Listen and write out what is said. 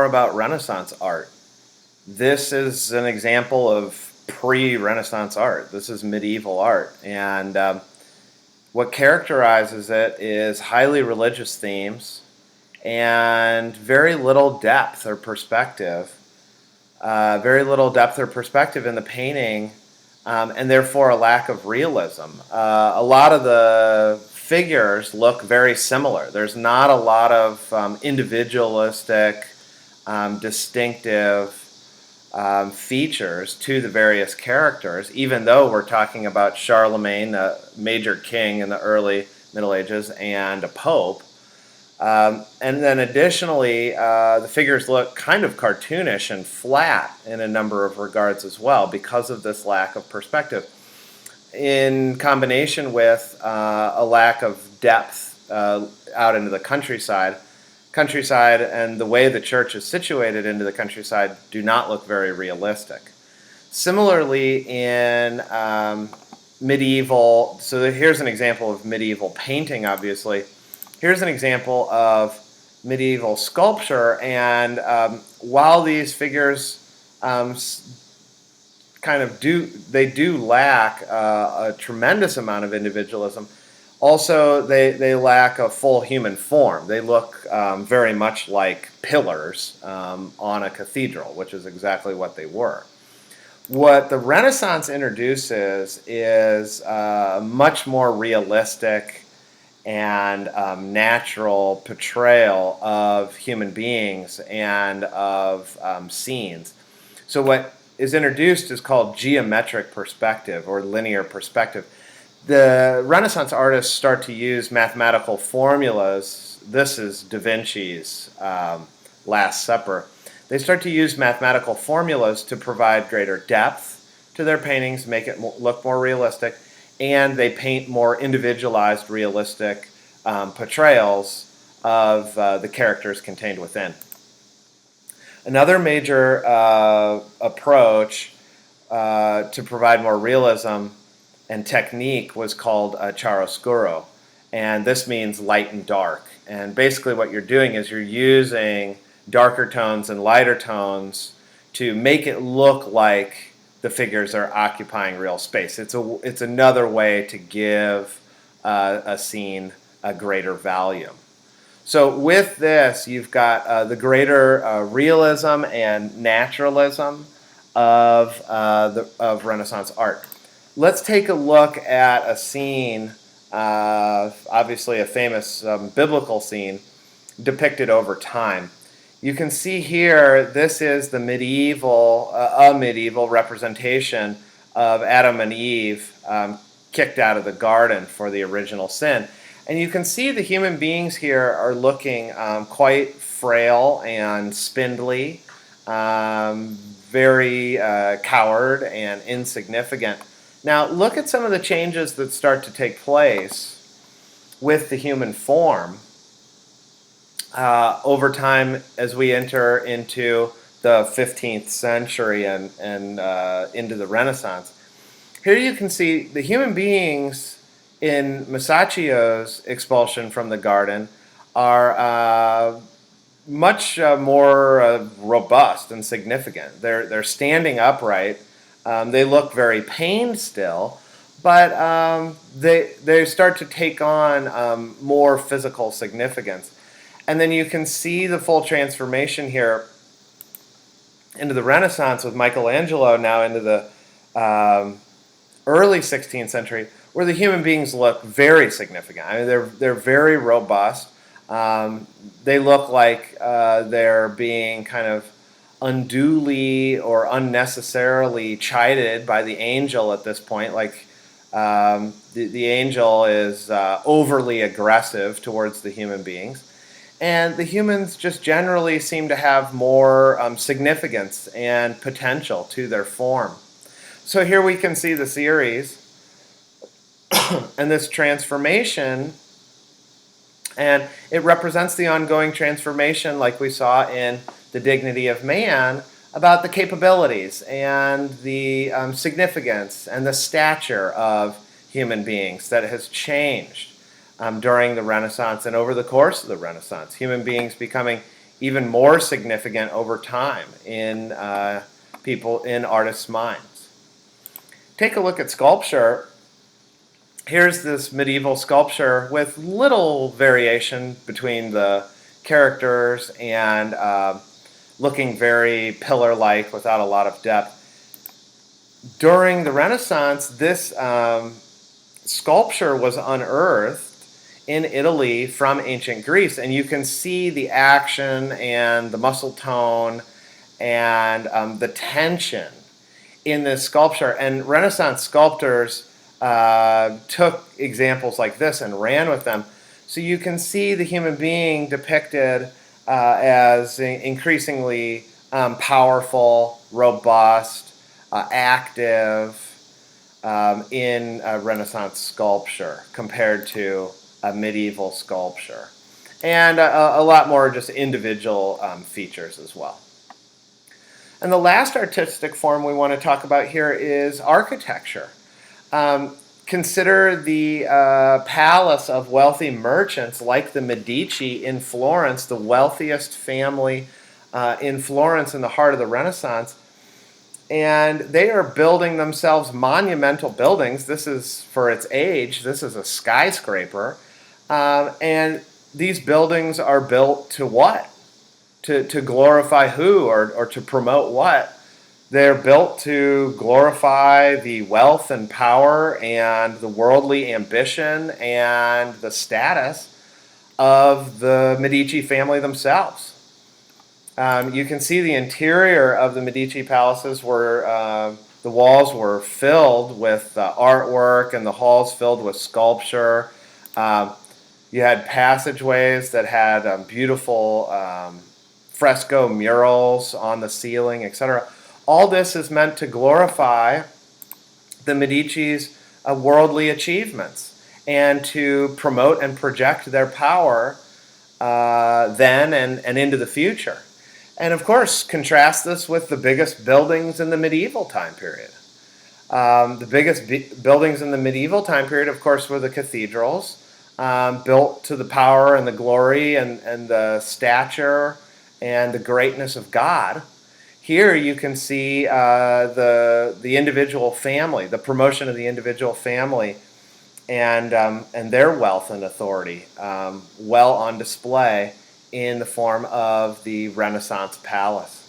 about Renaissance art. This is an example of pre-Renaissance art. This is medieval art, and what characterizes it is highly religious themes and very little depth or perspective. Very little depth or perspective in the painting, and therefore a lack of realism. A lot of the figures look very similar. There's not a lot of individualistic, distinctive features to the various characters, even though we're talking about Charlemagne, a major king in the early Middle Ages, and a pope. And then additionally, the figures look kind of cartoonish and flat in a number of regards as well because of this lack of perspective, in combination with a lack of depth out into the countryside. Countryside and the way the church is situated into the countryside do not look very realistic. Similarly, in medieval, so here's an example of medieval painting, obviously. Here's an example of medieval sculpture, and while these figures kind of do lack a tremendous amount of individualism, also they lack a full human form. They look very much like pillars on a cathedral, which is exactly what they were. What the Renaissance introduces is a much more realistic and natural portrayal of human beings and of scenes. So what is introduced is called geometric perspective or linear perspective. The Renaissance artists start to use mathematical formulas. This is Da Vinci's Last Supper. They start to use mathematical formulas to provide greater depth to their paintings, make it look more realistic, and they paint more individualized, realistic portrayals of the characters contained within. Another major approach to provide more realism and technique was called chiaroscuro, and this means light and dark. And basically what you're doing is you're using darker tones and lighter tones to make it look like the figures are occupying real space. It's another way to give a scene a greater value. So with this, you've got the greater realism and naturalism of Renaissance art. Let's take a look at a scene, obviously a famous biblical scene, depicted over time. You can see here, this is the medieval representation of Adam and Eve kicked out of the garden for the original sin. And you can see the human beings here are looking quite frail and spindly, very coward and insignificant. Now, look at some of the changes that start to take place with the human form over time as we enter into the 15th century and into the Renaissance. Here you can see the human beings in Masaccio's expulsion from the garden are much more robust and significant. They're standing upright. They look very pained still, but they start to take on more physical significance. And then you can see the full transformation here into the Renaissance with Michelangelo now into the early 16th century, where the human beings look very significant. I mean, they're very robust. They look like they're being kind of unduly or unnecessarily chided by the angel at this point. Like the angel is overly aggressive towards the human beings. And the humans just generally seem to have more significance and potential to their form. So here we can see the series and this transformation, and it represents the ongoing transformation like we saw in The Dignity of Man about the capabilities and the significance and the stature of human beings that has changed during the Renaissance and over the course of the Renaissance. Human beings becoming even more significant over time in artists' minds. Take a look at sculpture. Here's this medieval sculpture with little variation between the characters and looking very pillar-like without a lot of depth. During the Renaissance, this sculpture was unearthed in Italy from ancient Greece, and you can see the action and the muscle tone and the tension in this sculpture. And Renaissance sculptors took examples like this and ran with them. So you can see the human being depicted as increasingly powerful, robust, active in Renaissance sculpture compared to a medieval sculpture. And a lot more just individual features as well. And the last artistic form we want to talk about here is architecture. Consider the palace of wealthy merchants like the Medici in Florence, the wealthiest family in Florence in the heart of the Renaissance. And they are building themselves monumental buildings. This is, for its age, this is a skyscraper. And these buildings are built to what? To glorify who or to promote what? They're built to glorify the wealth and power and the worldly ambition and the status of the Medici family themselves. You can see the interior of the Medici palaces where the walls were filled with artwork and the halls filled with sculpture. You had passageways that had beautiful fresco murals on the ceiling, etc. All this is meant to glorify the Medici's worldly achievements and to promote and project their power then and into the future. And of course, contrast this with the biggest buildings in the medieval time period. The biggest buildings in the medieval time period, of course, were the cathedrals, built to the power and the glory and the stature and the greatness of God. Here you can see the individual family, the promotion of the individual family, and their wealth and authority well on display in the form of the Renaissance palace.